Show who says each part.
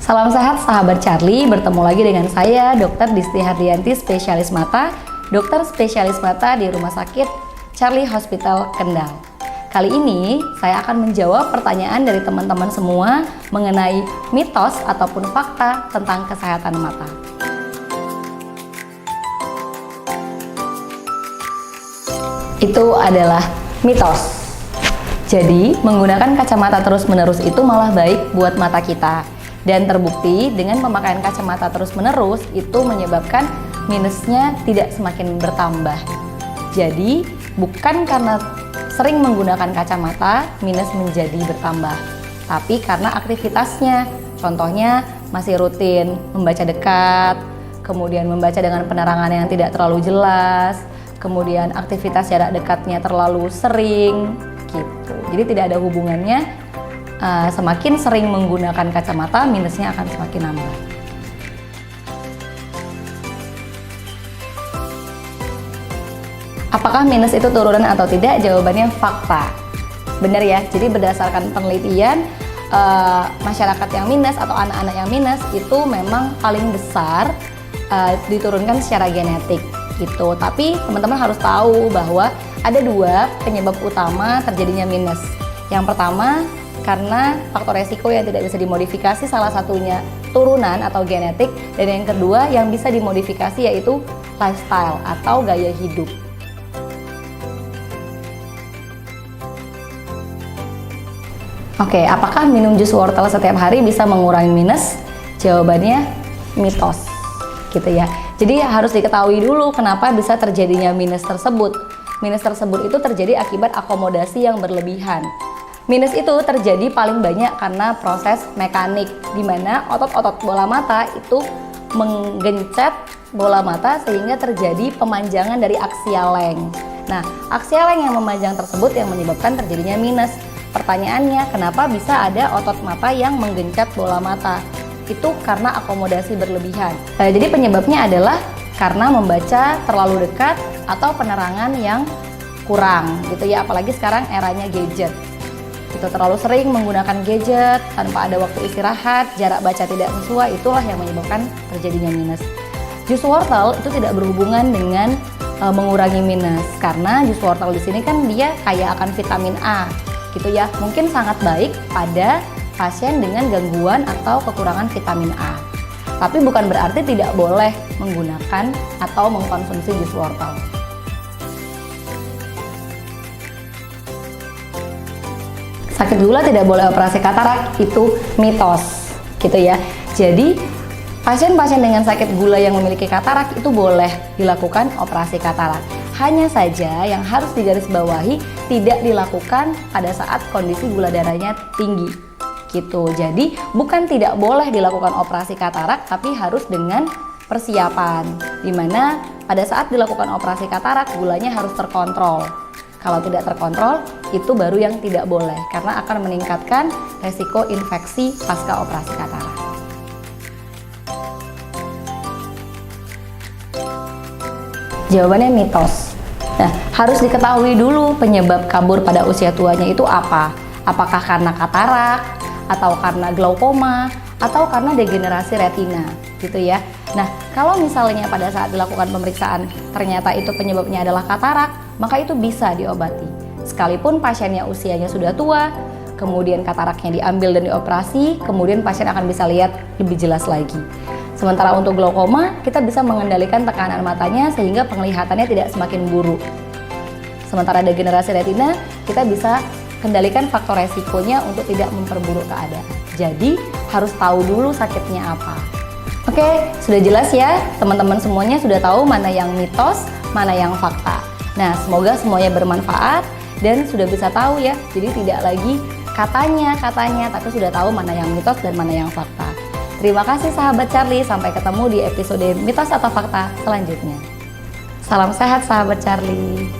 Speaker 1: Salam sehat sahabat Charlie, bertemu lagi dengan saya Dr. Disti Hardianti, spesialis mata, dokter spesialis mata di Rumah Sakit Charlie Hospital Kendal. Kali ini saya akan menjawab pertanyaan dari teman-teman semua mengenai mitos ataupun fakta tentang kesehatan mata. Itu adalah mitos. Jadi, menggunakan kacamata terus-menerus itu malah baik buat mata kita. Dan terbukti dengan pemakaian kacamata terus-menerus itu menyebabkan minusnya tidak semakin bertambah. Jadi, bukan karena sering menggunakan kacamata minus menjadi bertambah, tapi karena aktivitasnya. Contohnya masih rutin membaca dekat, kemudian membaca dengan penerangan yang tidak terlalu jelas, kemudian aktivitas jarak dekatnya terlalu sering gitu. Jadi tidak ada hubungannya. Semakin sering menggunakan kacamata, minusnya akan semakin nambah. Apakah minus itu turunan atau tidak? Jawabannya fakta. Benar ya, jadi berdasarkan penelitian, masyarakat yang minus atau anak-anak yang minus itu memang paling besar diturunkan secara genetik gitu. Tapi teman-teman harus tahu bahwa ada dua penyebab utama terjadinya minus. Yang pertama, karena faktor resiko yang tidak bisa dimodifikasi, salah satunya turunan atau genetik, dan yang kedua yang bisa dimodifikasi yaitu lifestyle atau gaya hidup. Oke, apakah minum jus wortel setiap hari bisa mengurangi minus? Jawabannya mitos, gitu ya. Jadi harus diketahui dulu kenapa bisa terjadinya minus tersebut. Minus tersebut itu terjadi akibat akomodasi yang berlebihan. Minus itu terjadi paling banyak karena proses mekanik, di mana otot-otot bola mata itu menggencet bola mata sehingga terjadi pemanjangan dari aksial length. Nah, aksial length yang memanjang tersebut yang menyebabkan terjadinya minus. Pertanyaannya, kenapa bisa ada otot mata yang menggencet bola mata? Itu karena akomodasi berlebihan. Jadi penyebabnya adalah karena membaca terlalu dekat atau penerangan yang kurang, gitu ya. Apalagi sekarang eranya gadget. Itu terlalu sering menggunakan gadget tanpa ada waktu istirahat, jarak baca tidak sesuai, itulah yang menyebabkan terjadinya minus. Jus wortel itu tidak berhubungan dengan mengurangi minus, karena jus wortel di sini kan dia kaya akan vitamin A, gitu ya. Mungkin sangat baik pada pasien dengan gangguan atau kekurangan vitamin A. Tapi bukan berarti tidak boleh menggunakan atau mengkonsumsi jus wortel. Sakit gula tidak boleh operasi katarak, itu mitos, gitu ya. Jadi pasien-pasien dengan sakit gula yang memiliki katarak itu boleh dilakukan operasi katarak. Hanya saja yang harus digarisbawahi tidak dilakukan pada saat kondisi gula darahnya tinggi, gitu. Jadi bukan tidak boleh dilakukan operasi katarak, tapi harus dengan persiapan, dimana pada saat dilakukan operasi katarak gulanya harus terkontrol. Kalau tidak terkontrol, itu baru yang tidak boleh, karena akan meningkatkan resiko infeksi pasca operasi katarak. Jawabannya mitos. Nah, harus diketahui dulu penyebab kabur pada usia tuanya itu apa. Apakah karena katarak, atau karena glaukoma, atau karena degenerasi retina, gitu ya. Nah, kalau misalnya pada saat dilakukan pemeriksaan ternyata itu penyebabnya adalah katarak, maka itu bisa diobati. Sekalipun pasiennya usianya sudah tua, kemudian kataraknya diambil dan dioperasi, kemudian pasien akan bisa lihat lebih jelas lagi. Sementara untuk glaukoma, kita bisa mengendalikan tekanan matanya sehingga penglihatannya tidak semakin buruk. Sementara degenerasi retina, kita bisa kendalikan faktor resikonya untuk tidak memperburuk keadaan. Jadi, harus tahu dulu sakitnya apa. Oke, sudah jelas ya, teman-teman semuanya sudah tahu mana yang mitos, mana yang fakta. Nah, semoga semuanya bermanfaat dan sudah bisa tahu ya. Jadi tidak lagi katanya, tapi sudah tahu mana yang mitos dan mana yang fakta. Terima kasih sahabat Charlie, sampai ketemu di episode mitos atau fakta selanjutnya. Salam sehat sahabat Charlie.